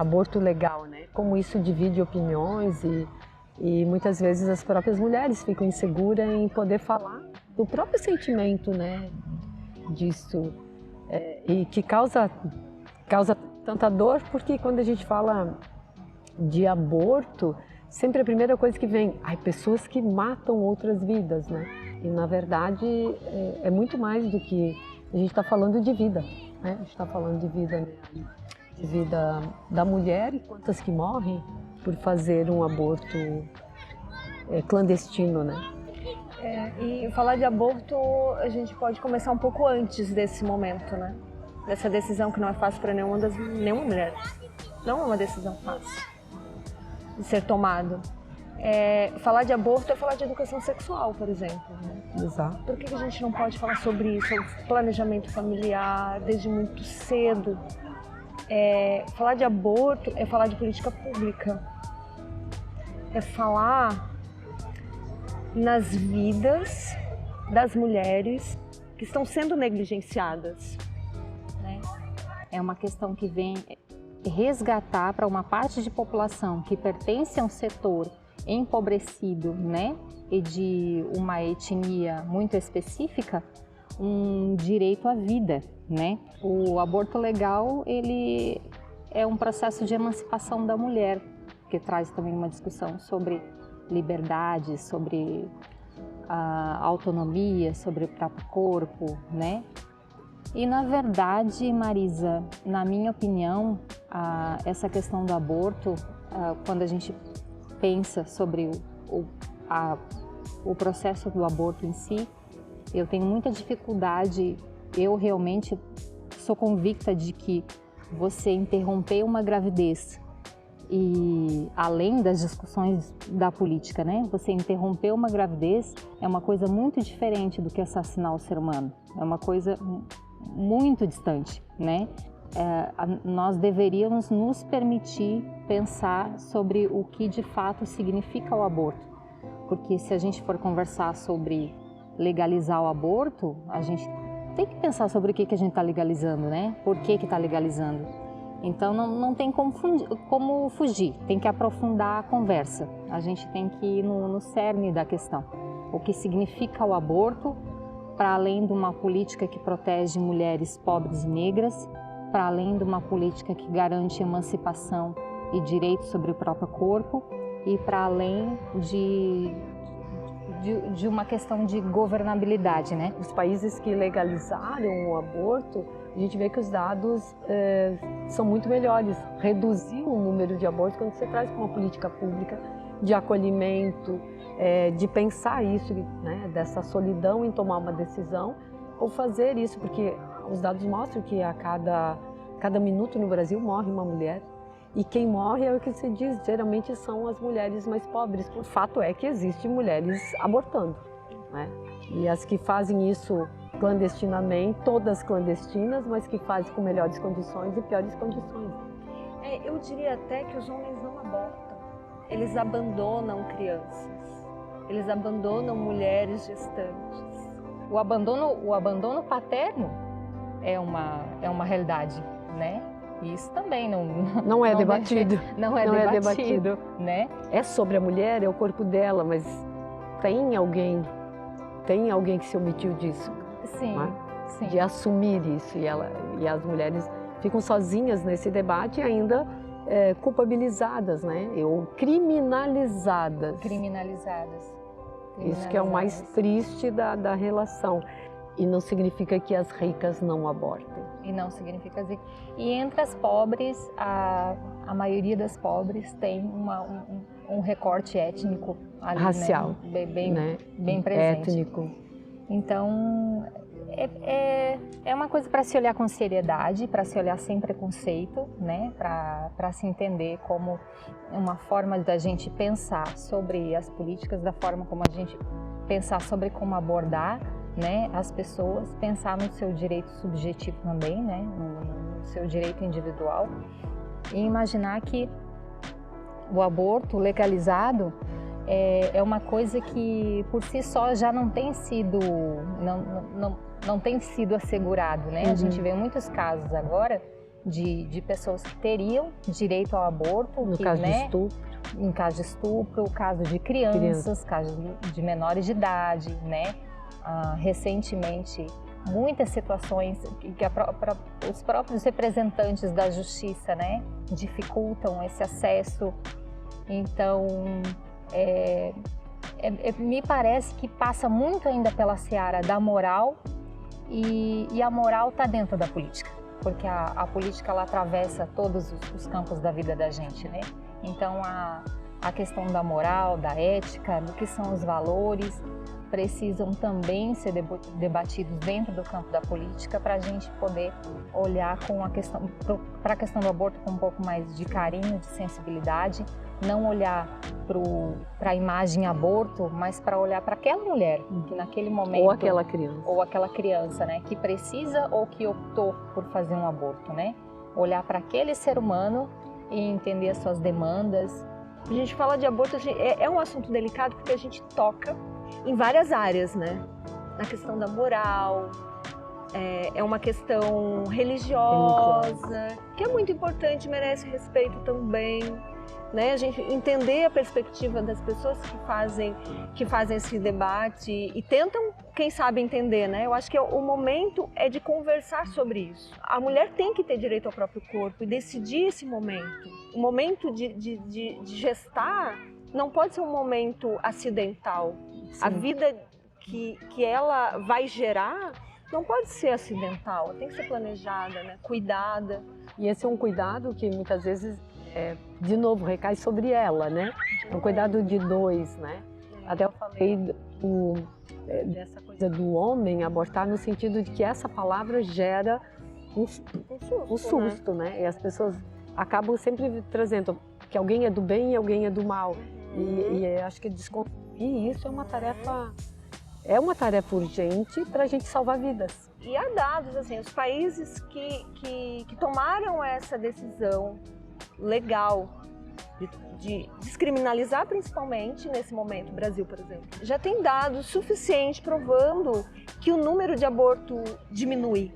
aborto legal, né? Como isso divide opiniões e muitas vezes as próprias mulheres ficam inseguras em poder falar do próprio sentimento, né, disso, e que causa tanta dor, porque quando a gente fala de aborto, sempre a primeira coisa que vem, pessoas que matam outras vidas, né? E na verdade é muito mais do que a gente está falando de vida, né? A gente está falando de vida, né? De vida da mulher e quantas que morrem por fazer um aborto clandestino, né? E falar de aborto, a gente pode começar um pouco antes desse momento, né? Dessa decisão que não é fácil para nenhuma mulher. Não é uma decisão fácil de ser tomada. Falar de aborto é falar de educação sexual, por exemplo. Né? Exato. Por que a gente não pode falar sobre isso, sobre planejamento familiar, desde muito cedo? Falar de aborto é falar de política pública. É falar nas vidas das mulheres que estão sendo negligenciadas. Né? É uma questão que vem resgatar para uma parte de população que pertence a um setor empobrecido, né, e de uma etnia muito específica, um direito à vida, né? O aborto legal, ele é um processo de emancipação da mulher, que traz também uma discussão sobre liberdade, sobre a autonomia, sobre o próprio corpo, né? E na verdade, Marisa, na minha opinião, essa questão do aborto, quando a gente pensa sobre o processo do aborto em si, eu tenho muita dificuldade, eu realmente sou convicta de que você interromper uma gravidez e além das discussões da política, né? Você interromper uma gravidez é uma coisa muito diferente do que assassinar o ser humano. É uma coisa muito distante, né? Nós deveríamos nos permitir pensar sobre o que de fato significa o aborto. Porque se a gente for conversar sobre legalizar o aborto, a gente tem que pensar sobre o que a gente está legalizando, né? Por que está legalizando? Então não tem como fugir, tem que aprofundar a conversa. A gente tem que ir no cerne da questão. O que significa o aborto, para além de uma política que protege mulheres pobres e negras, para além de uma política que garante emancipação e direito sobre o próprio corpo, e para além de uma questão de governabilidade, né? Os países que legalizaram o aborto, a gente vê que os dados são muito melhores. Reduziu o número de abortos quando você traz uma política pública de acolhimento, de pensar isso, né, dessa solidão em tomar uma decisão ou fazer isso, porque os dados mostram que a cada minuto no Brasil morre uma mulher. E quem morre é o que se diz, geralmente são as mulheres mais pobres. O fato é que existem mulheres abortando, né? E as que fazem isso clandestinamente, todas clandestinas, mas que fazem com melhores condições e piores condições. Eu diria até que os homens não abortam, eles abandonam crianças, eles abandonam mulheres gestantes. O abandono paterno é uma realidade, né? Isso também não é debatido. Não é debatido, né? É sobre a mulher, é o corpo dela, mas tem alguém que se omitiu disso. Sim, né? sim. De assumir isso. E as mulheres ficam sozinhas nesse debate e ainda culpabilizadas, né? Ou criminalizadas. Isso que é o mais triste da relação. E não significa que as ricas não abortem. E não significa assim. E entre as pobres, a maioria das pobres tem um recorte étnico ali, racial, né? né? Bem presente. Étnico. Então, é uma coisa para se olhar com seriedade, para se olhar sem preconceito, né? Para se entender como uma forma da gente pensar sobre as políticas, da forma como a gente pensar sobre como abordar, né, as pessoas, pensar no seu direito subjetivo também, né, no seu direito individual, e imaginar que o aborto legalizado é uma coisa que por si só já não tem sido assegurado, né? A gente vê muitos casos agora de pessoas que teriam direito ao aborto. No caso de estupro. Em caso de estupro, caso de crianças, caso de menores de idade, né? Recentemente, muitas situações que os próprios representantes da justiça, né, dificultam esse acesso. Então, me parece que passa muito ainda pela seara da moral, e a moral está dentro da política, porque a política ela atravessa todos os campos da vida da gente, né? Então, a questão da moral, da ética, do que são os valores, precisam também ser debatidos dentro do campo da política para a gente poder olhar para a questão do aborto com um pouco mais de carinho, de sensibilidade, não olhar para a imagem aborto, mas para olhar para aquela mulher que naquele momento... Ou aquela criança, né, que precisa ou que optou por fazer um aborto, né? Olhar para aquele ser humano e entender as suas demandas. A gente fala de aborto, é um assunto delicado porque a gente toca em várias áreas, né? Na questão da moral, é uma questão religiosa, que é muito importante, merece respeito também, né? A gente entender a perspectiva das pessoas que fazem esse debate e tentam, quem sabe, entender, né? Eu acho que o momento é de conversar sobre isso. A mulher tem que ter direito ao próprio corpo e decidir esse momento. O momento de gestar não pode ser um momento acidental. Sim. A vida que ela vai gerar não pode ser acidental, tem que ser planejada, né? Cuidada. E esse é um cuidado que muitas vezes, de novo, recai sobre ela, né? É um cuidado de dois, né? Até eu falei dessa coisa do homem abortar no sentido de que essa palavra gera um susto, né? E as pessoas acabam sempre trazendo que alguém é do bem e alguém é do mal. E acho que desconstruir isso é uma tarefa urgente para a gente salvar vidas. E há dados, assim, os países que tomaram essa decisão legal de descriminalizar, principalmente nesse momento, o Brasil, por exemplo, já tem dados suficientes provando que o número de aborto diminui.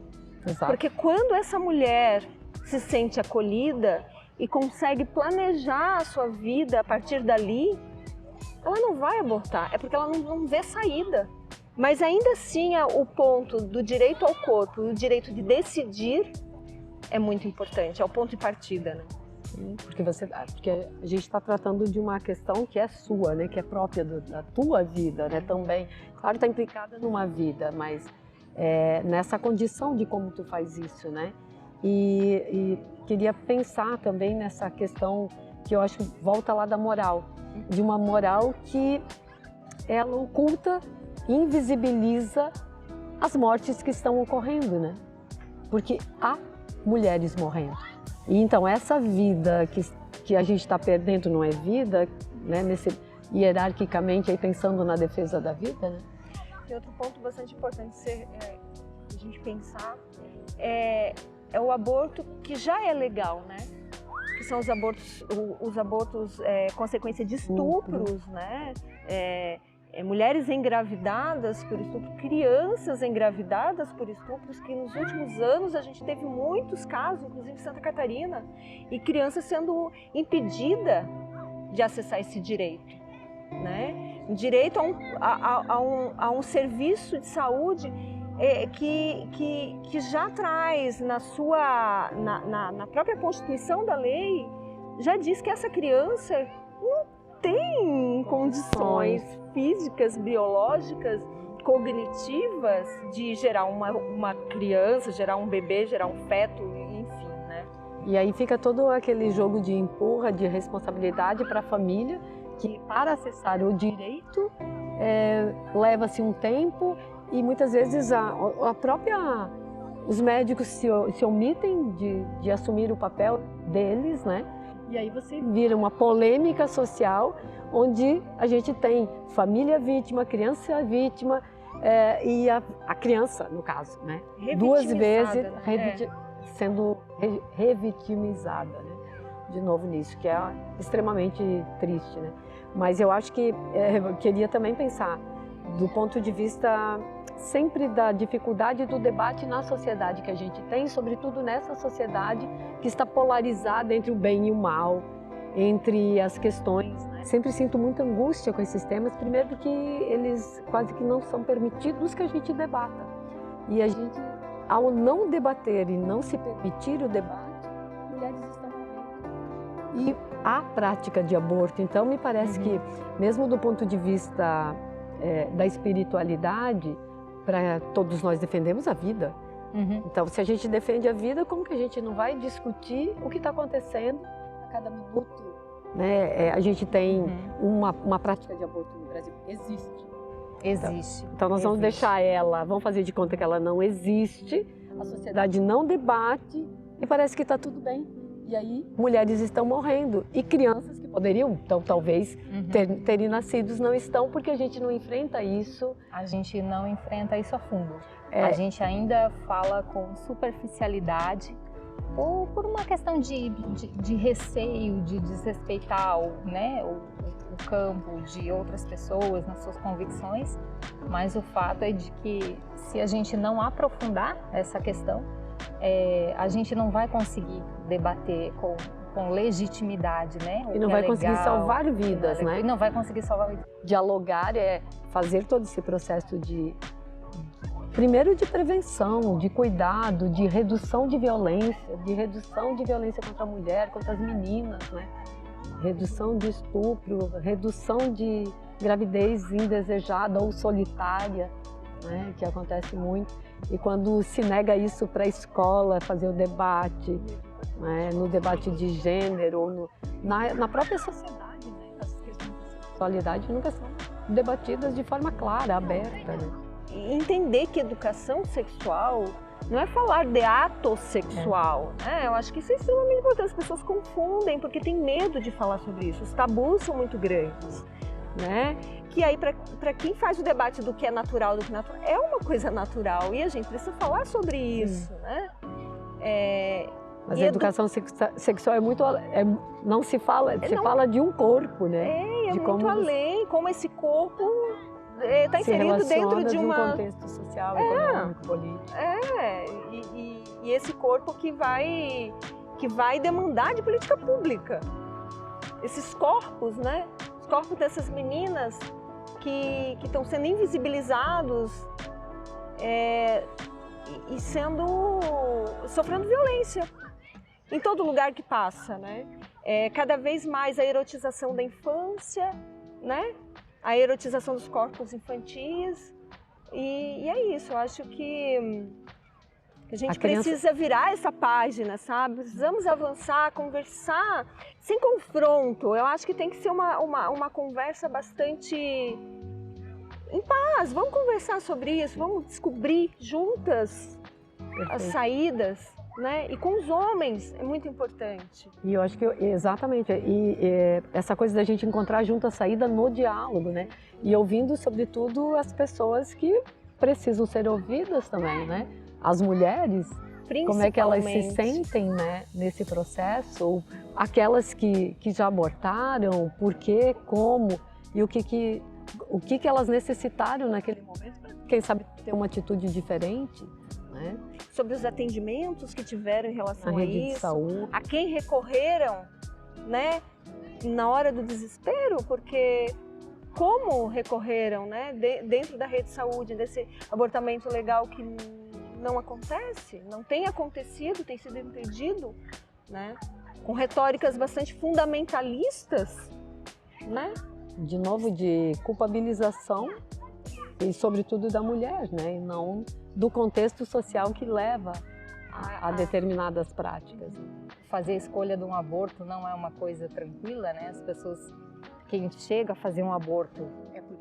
Exato. Porque quando essa mulher se sente acolhida e consegue planejar a sua vida a partir dali, ela não vai abortar, é porque ela não vê saída. Mas ainda assim, o ponto do direito ao corpo e o direito de decidir é muito importante, é o ponto de partida, né? Porque a gente está tratando de uma questão que é sua, né? Que é própria da tua vida, né? Também, claro, está implicada numa vida, mas nessa condição de como tu faz isso, né? E queria pensar também nessa questão que eu acho que volta lá da moral, de uma moral que ela oculta, invisibiliza as mortes que estão ocorrendo, né? Porque há mulheres morrendo. E então essa vida que a gente está perdendo não é vida, né? Hierarquicamente, aí pensando na defesa da vida, né? Tem outro ponto bastante importante a gente pensar, é o aborto que já é legal, né? Que são os abortos consequência de estupros, né? Mulheres engravidadas por estupro, crianças engravidadas por estupros, que nos últimos anos a gente teve muitos casos, inclusive em Santa Catarina, e crianças sendo impedida de acessar esse direito, né? Direito a um serviço de saúde que já traz na própria Constituição da lei, já diz que essa criança não tem condições físicas, biológicas, cognitivas de gerar uma criança, gerar um bebê, gerar um feto, enfim, né? E aí fica todo aquele jogo de empurra, de responsabilidade para a família, que para acessar o direito leva-se um tempo e muitas vezes os médicos se omitem de assumir o papel deles, né? E aí você vira uma polêmica social onde a gente tem família vítima, criança vítima e a criança, no caso, né? Duas vezes sendo revitimizada, né? De novo nisso, que é extremamente triste, né? Mas eu acho que eu queria também pensar do ponto de vista sempre da dificuldade do debate na sociedade que a gente tem, sobretudo nessa sociedade que está polarizada entre o bem e o mal, entre as questões, né? Sempre sinto muita angústia com esses temas, primeiro porque eles quase que não são permitidos que a gente debata. E a gente, ao não debater e não se permitir o debate, mulheres estão morrendo. E a prática de aborto, então, me parece que, mesmo do ponto de vista da espiritualidade, para todos nós defendemos a vida. Então, se a gente defende a vida, como que a gente não vai discutir o que está acontecendo a cada minuto? Né? A gente tem uma prática de aborto no Brasil. Existe. Existe. Então nós vamos deixar ela, vamos fazer de conta que ela não existe, a sociedade não debate e parece que está tudo bem. E aí mulheres estão morrendo e crianças que poderiam, então talvez, terem nascido não estão porque a gente não enfrenta isso. A gente não enfrenta isso a fundo. A gente ainda fala com superficialidade ou por uma questão de receio, de desrespeitar o campo de outras pessoas nas suas convicções, mas o fato é de que se a gente não aprofundar essa questão, a gente não vai conseguir debater com legitimidade, né? E não vai conseguir salvar vidas, né? E não vai conseguir salvar vidas. Dialogar é fazer todo esse processo primeiro de prevenção, de cuidado, de redução de violência contra a mulher, contra as meninas, né? Redução de estupro, redução de gravidez indesejada ou solitária, né? Que acontece muito. E quando se nega isso para a escola, fazer o debate, né? No debate de gênero, ou na própria sociedade, né? As questões de sexualidade nunca são debatidas de forma clara, aberta, né? Entender que educação sexual não é falar de ato sexual, né? Eu acho que isso é extremamente importante. As pessoas confundem porque tem medo de falar sobre isso. Os tabus são muito grandes, né? Que aí, para quem faz o debate do que é natural, do que natural, é uma coisa natural e a gente precisa falar sobre isso, né? Mas a educação sexual não se fala, fala de um corpo, né? De muito além, como esse corpo está inserido dentro de um contexto social, econômico, político. E esse corpo que vai demandar de política pública. Esses corpos, né? Os corpos dessas meninas que estão sendo invisibilizados e sofrendo violência em todo lugar que passa, né? Cada vez mais a erotização da infância, né? A erotização dos corpos infantis e é isso, eu acho que a gente precisa virar essa página, sabe? Precisamos avançar, conversar sem confronto. Eu acho que tem que ser uma conversa bastante em paz. Vamos conversar sobre isso, vamos descobrir juntas as saídas. Né? E com os homens é muito importante. E eu acho que exatamente, essa coisa da gente encontrar junto a saída no diálogo, né? E ouvindo sobretudo as pessoas que precisam ser ouvidas também, né? As mulheres, como é que elas se sentem, né, nesse processo, ou aquelas que já abortaram, por quê, como e o que elas necessitaram naquele momento, para quem sabe ter uma atitude diferente. Né? Sobre os atendimentos que tiveram em relação a isso, de saúde. A quem recorreram, né, na hora do desespero, porque como recorreram, né, dentro da rede de saúde, desse abortamento legal que não acontece, não tem acontecido, tem sido impedido, né, com retóricas bastante fundamentalistas, né? De novo, de culpabilização e sobretudo da mulher, né, e não do contexto social que leva a determinadas práticas. Fazer a escolha de um aborto não é uma coisa tranquila, né? As pessoas, quem chega a fazer um aborto...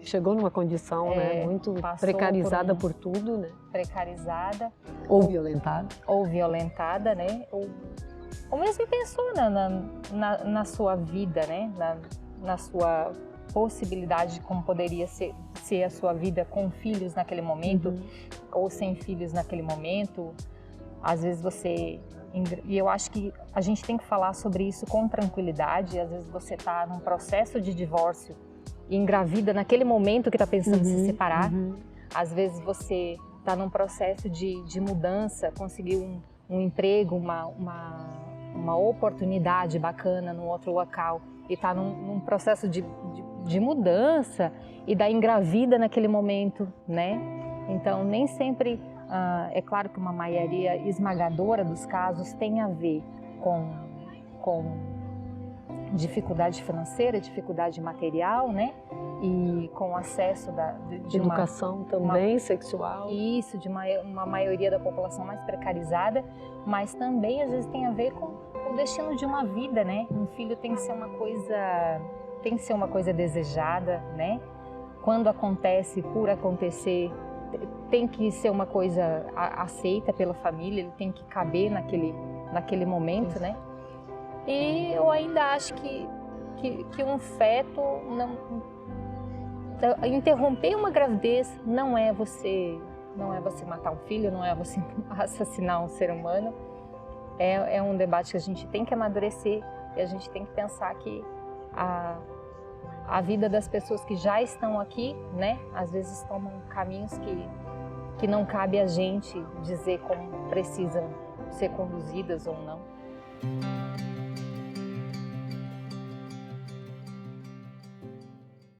Chegou numa condição, né, muito precarizada por tudo, né? Precarizada. Ou violentada. Ou violentada, né? Ou mesmo pensou na sua vida, né? Na sua possibilidade de como poderia ser a sua vida com filhos naquele momento ou sem filhos naquele momento. Às vezes e eu acho que a gente tem que falar sobre isso com tranquilidade. Às vezes você está num processo de divórcio engravida naquele momento que está pensando em se separar. Às vezes você está num processo de mudança, conseguiu um emprego, uma oportunidade bacana num outro local e está num processo de mudança e daí engravida naquele momento, né? Então, nem sempre, é claro que uma maioria esmagadora dos casos tem a ver com dificuldade financeira, dificuldade material, né? E com acesso de educação também, sexual. Isso, de uma maioria da população mais precarizada, mas também às vezes tem a ver com o destino de uma vida, né? Um filho tem que ser uma coisa desejada, né? Quando acontece, por acontecer, tem que ser uma coisa aceita pela família, ele tem que caber naquele momento, né? E eu ainda acho que um feto interromper uma gravidez não é você matar um filho, não é você assassinar um ser humano. É um debate que a gente tem que amadurecer e a gente tem que pensar que a vida das pessoas que já estão aqui, né, às vezes tomam caminhos que não cabe a gente dizer como precisam ser conduzidas ou não.